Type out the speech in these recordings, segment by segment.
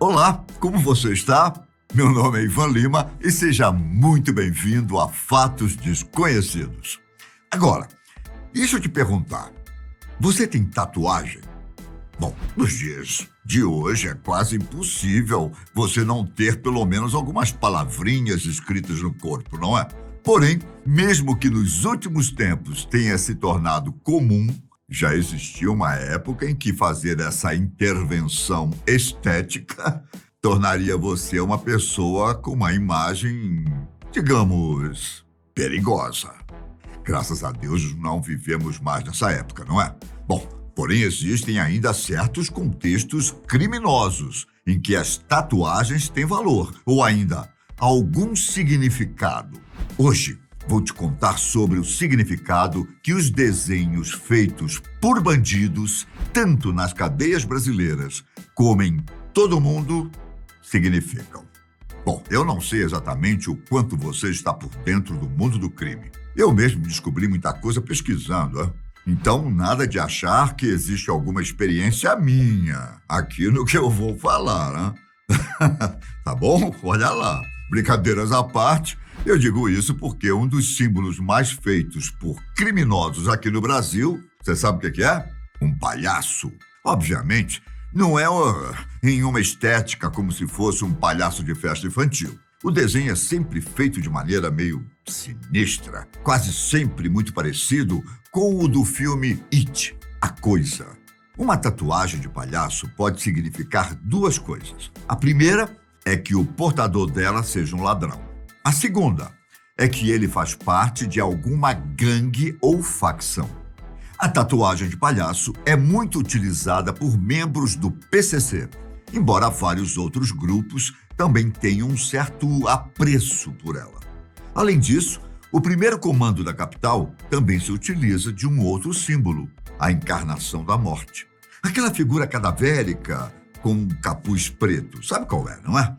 Olá, como você está? Meu nome é Ivan Lima e seja muito bem-vindo a Fatos Desconhecidos. Agora, deixa eu te perguntar, você tem tatuagem? Bom, nos dias de hoje é quase impossível você não ter pelo menos algumas palavrinhas escritas no corpo, não é? Porém, mesmo que nos últimos tempos tenha se tornado comum, já existia uma época em que fazer essa intervenção estética tornaria você uma pessoa com uma imagem, digamos, perigosa. Graças a Deus não vivemos mais nessa época, não é? Bom, porém existem ainda certos contextos criminosos em que as tatuagens têm valor ou ainda algum significado. Hoje, vou te contar sobre o significado que os desenhos feitos por bandidos, tanto nas cadeias brasileiras como em todo o mundo, significam. Bom, eu não sei exatamente o quanto você está por dentro do mundo do crime. Eu mesmo descobri muita coisa pesquisando, hein? Então, nada de achar que existe alguma experiência minha aqui no que eu vou falar, né? Tá bom? Olha lá. Brincadeiras à parte, eu digo isso porque um dos símbolos mais feitos por criminosos aqui no Brasil, você sabe o que é? Um palhaço. Obviamente, não é em uma estética como se fosse um palhaço de festa infantil. O desenho é sempre feito de maneira meio sinistra, quase sempre muito parecido com o do filme It, A Coisa. Uma tatuagem de palhaço pode significar duas coisas. A primeira é que o portador dela seja um ladrão. A segunda é que ele faz parte de alguma gangue ou facção. A tatuagem de palhaço é muito utilizada por membros do PCC, embora vários outros grupos também tenham um certo apreço por ela. Além disso, o primeiro comando da capital também se utiliza de um outro símbolo, a encarnação da morte. Aquela figura cadavérica com um capuz preto, sabe qual é, não é?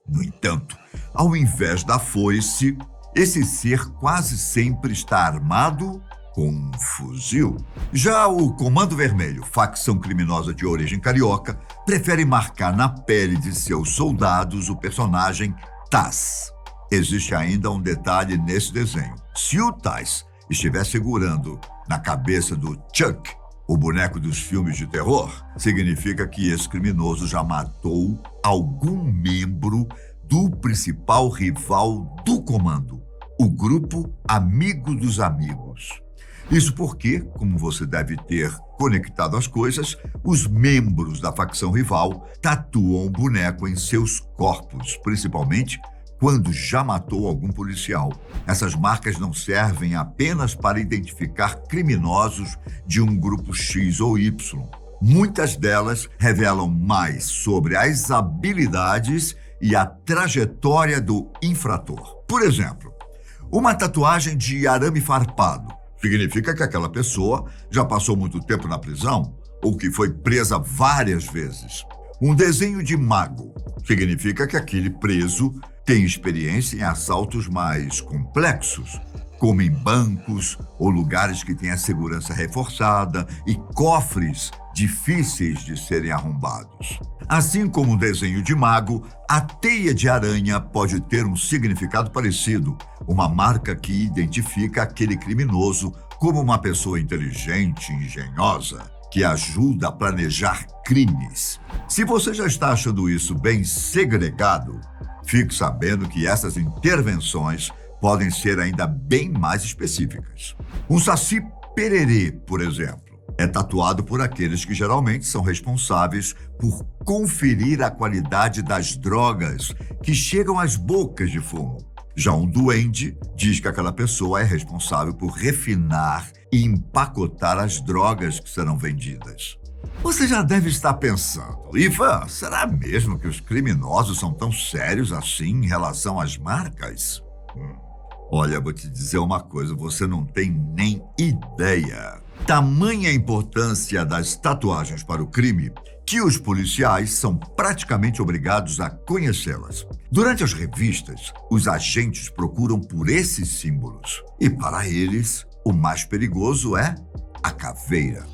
No entanto, ao invés da foice, esse ser quase sempre está armado com um fuzil. Já o Comando Vermelho, facção criminosa de origem carioca, prefere marcar na pele de seus soldados o personagem Taz. Existe ainda um detalhe nesse desenho. Se o Taz estiver segurando na cabeça do Chuck, o boneco dos filmes de terror, significa que esse criminoso já matou algum membro do principal rival do comando, o grupo Amigo dos Amigos. Isso porque, como você deve ter conectado as coisas, os membros da facção rival tatuam o boneco em seus corpos, principalmente quando já matou algum policial. Essas marcas não servem apenas para identificar criminosos de um grupo X ou Y. Muitas delas revelam mais sobre as habilidades e a trajetória do infrator. Por exemplo, uma tatuagem de arame farpado significa que aquela pessoa já passou muito tempo na prisão ou que foi presa várias vezes. Um desenho de mago significa que aquele preso tem experiência em assaltos mais complexos, como em bancos ou lugares que têm a segurança reforçada e cofres difíceis de serem arrombados. Assim como o desenho de mago, a teia de aranha pode ter um significado parecido, uma marca que identifica aquele criminoso como uma pessoa inteligente e engenhosa, que ajuda a planejar crimes. Se você já está achando isso bem segregado, fique sabendo que essas intervenções podem ser ainda bem mais específicas. Um saci pererê, por exemplo, é tatuado por aqueles que geralmente são responsáveis por conferir a qualidade das drogas que chegam às bocas de fumo. Já um duende diz que aquela pessoa é responsável por refinar e empacotar as drogas que serão vendidas. Você já deve estar pensando, Ivan, será mesmo que os criminosos são tão sérios assim em relação às marcas? Olha, vou te dizer uma coisa, você não tem nem ideia. Tamanha a importância das tatuagens para o crime que os policiais são praticamente obrigados a conhecê-las. Durante as revistas, os agentes procuram por esses símbolos. E para eles, o mais perigoso é a caveira.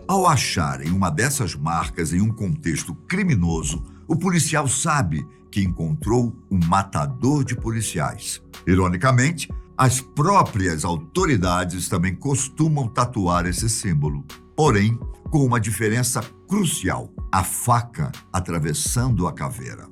Ao acharem uma dessas marcas em um contexto criminoso, o policial sabe que encontrou um matador de policiais. Ironicamente, as próprias autoridades também costumam tatuar esse símbolo, porém com uma diferença crucial: a faca atravessando a caveira.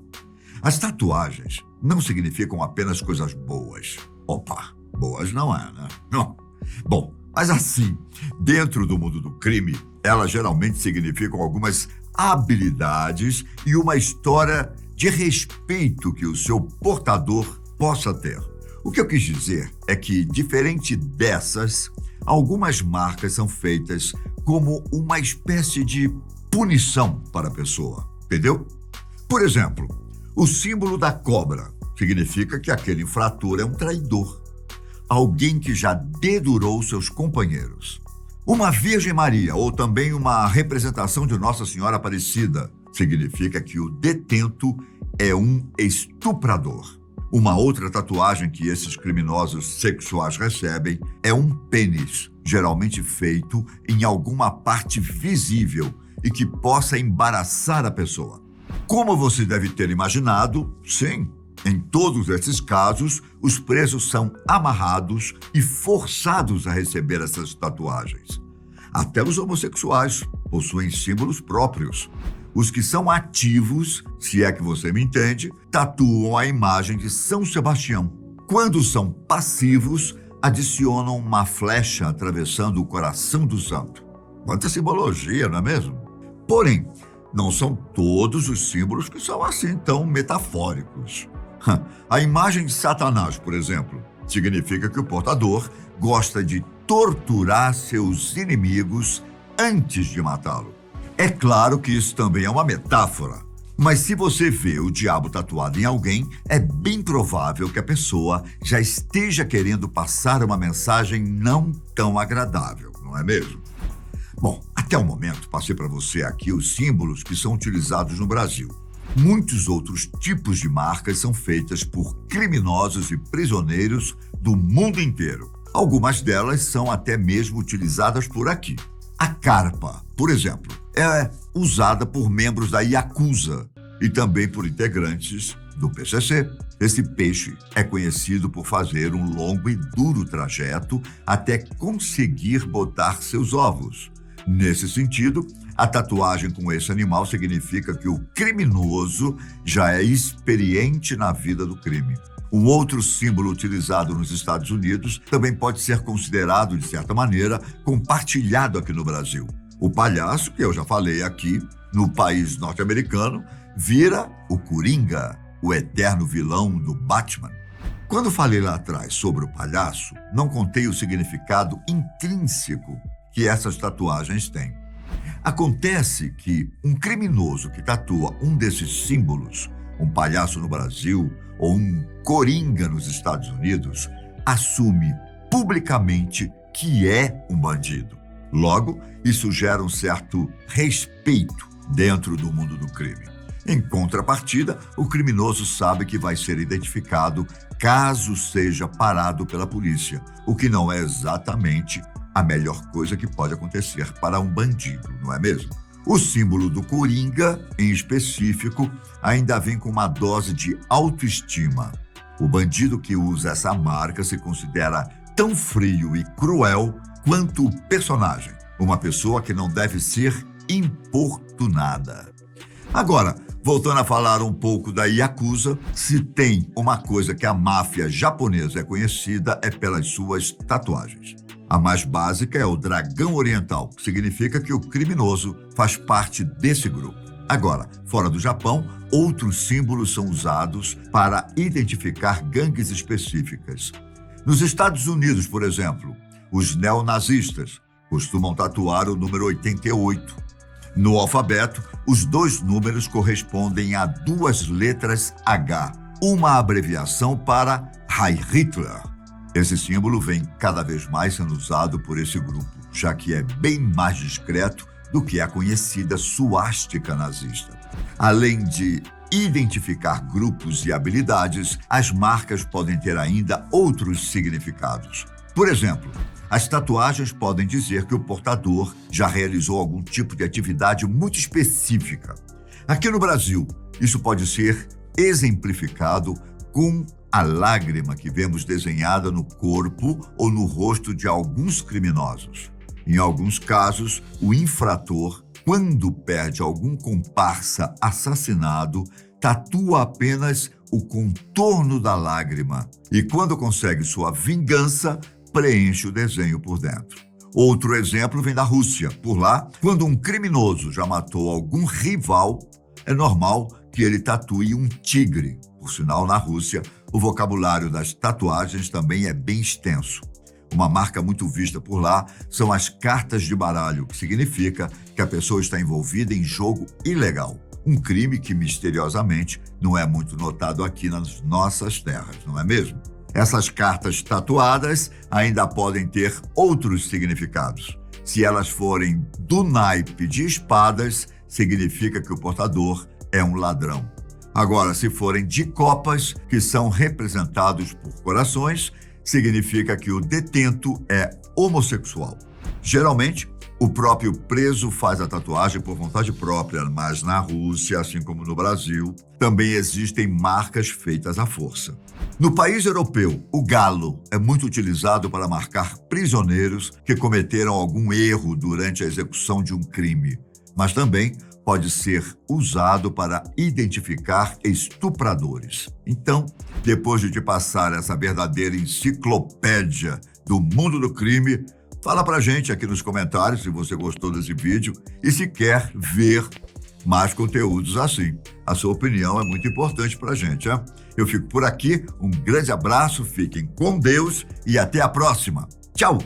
As tatuagens não significam apenas coisas boas. Opa, boas não é, né? Não. Bom, mas assim, dentro do mundo do crime, elas geralmente significam algumas habilidades e uma história de respeito que o seu portador possa ter. O que eu quis dizer é que, diferente dessas, algumas marcas são feitas como uma espécie de punição para a pessoa, entendeu? Por exemplo, o símbolo da cobra significa que aquele infrator é um traidor, alguém que já dedurou seus companheiros. Uma Virgem Maria, ou também uma representação de Nossa Senhora Aparecida, significa que o detento é um estuprador. Uma outra tatuagem que esses criminosos sexuais recebem é um pênis, geralmente feito em alguma parte visível e que possa embaraçar a pessoa. Como você deve ter imaginado, sim, em todos esses casos, os presos são amarrados e forçados a receber essas tatuagens. Até os homossexuais possuem símbolos próprios. Os que são ativos, se é que você me entende, tatuam a imagem de São Sebastião. Quando são passivos, adicionam uma flecha atravessando o coração do santo. Quanta simbologia, não é mesmo? Porém, não são todos os símbolos que são assim tão metafóricos. A imagem de Satanás, por exemplo, significa que o portador gosta de torturar seus inimigos antes de matá-lo. É claro que isso também é uma metáfora, mas se você vê o diabo tatuado em alguém, é bem provável que a pessoa já esteja querendo passar uma mensagem não tão agradável, não é mesmo? Bom, até o momento passei para você aqui os símbolos que são utilizados no Brasil. Muitos outros tipos de marcas são feitas por criminosos e prisioneiros do mundo inteiro. Algumas delas são até mesmo utilizadas por aqui. A carpa, por exemplo, é usada por membros da Yakuza e também por integrantes do PCC. Esse peixe é conhecido por fazer um longo e duro trajeto até conseguir botar seus ovos. Nesse sentido, a tatuagem com esse animal significa que o criminoso já é experiente na vida do crime. Um outro símbolo utilizado nos Estados Unidos também pode ser considerado, de certa maneira, compartilhado aqui no Brasil. O palhaço, que eu já falei aqui, no país norte-americano, vira o Coringa, o eterno vilão do Batman. Quando falei lá atrás sobre o palhaço, não contei o significado intrínseco que essas tatuagens têm. Acontece que um criminoso que tatua um desses símbolos, um palhaço no Brasil ou um coringa nos Estados Unidos, assume publicamente que é um bandido. Logo, isso gera um certo respeito dentro do mundo do crime. Em contrapartida, o criminoso sabe que vai ser identificado caso seja parado pela polícia, o que não é exatamente a melhor coisa que pode acontecer para um bandido, não é mesmo? O símbolo do Coringa, em específico, ainda vem com uma dose de autoestima. O bandido que usa essa marca se considera tão frio e cruel quanto o personagem, uma pessoa que não deve ser importunada. Agora, voltando a falar um pouco da Yakuza, se tem uma coisa que a máfia japonesa é conhecida é pelas suas tatuagens. A mais básica é o dragão oriental, que significa que o criminoso faz parte desse grupo. Agora, fora do Japão, outros símbolos são usados para identificar gangues específicas. Nos Estados Unidos, por exemplo, os neonazistas costumam tatuar o número 88. No alfabeto, os dois números correspondem a duas letras H, uma abreviação para Heil Hitler. Esse símbolo vem cada vez mais sendo usado por esse grupo, já que é bem mais discreto do que a conhecida suástica nazista. Além de identificar grupos e habilidades, as marcas podem ter ainda outros significados. Por exemplo, as tatuagens podem dizer que o portador já realizou algum tipo de atividade muito específica. Aqui no Brasil, Isso pode ser exemplificado com a lágrima que vemos desenhada no corpo ou no rosto de alguns criminosos. Em alguns casos, o infrator, quando perde algum comparsa assassinado, tatua apenas o contorno da lágrima e, quando consegue sua vingança, preenche o desenho por dentro. Outro exemplo vem da Rússia. Por lá, quando um criminoso já matou algum rival, é normal que ele tatue um tigre. Por sinal, na Rússia, o vocabulário das tatuagens também é bem extenso. Uma marca muito vista por lá são as cartas de baralho, que significa que a pessoa está envolvida em jogo ilegal. Um crime que, misteriosamente, não é muito notado aqui nas nossas terras, não é mesmo? Essas cartas tatuadas ainda podem ter outros significados. Se elas forem do naipe de espadas, significa que o portador é um ladrão. Agora, se forem de copas, que são representados por corações, significa que o detento é homossexual. Geralmente, o próprio preso faz a tatuagem por vontade própria, mas na Rússia, assim como no Brasil, também existem marcas feitas à força. No país europeu, o galo é muito utilizado para marcar prisioneiros que cometeram algum erro durante a execução de um crime, mas também pode ser usado para identificar estupradores. Então, depois de te passar essa verdadeira enciclopédia do mundo do crime, fala pra gente aqui nos comentários se você gostou desse vídeo e se quer ver mais conteúdos assim. A sua opinião é muito importante pra gente, hein? Eu fico por aqui, um grande abraço, fiquem com Deus e até a próxima. Tchau!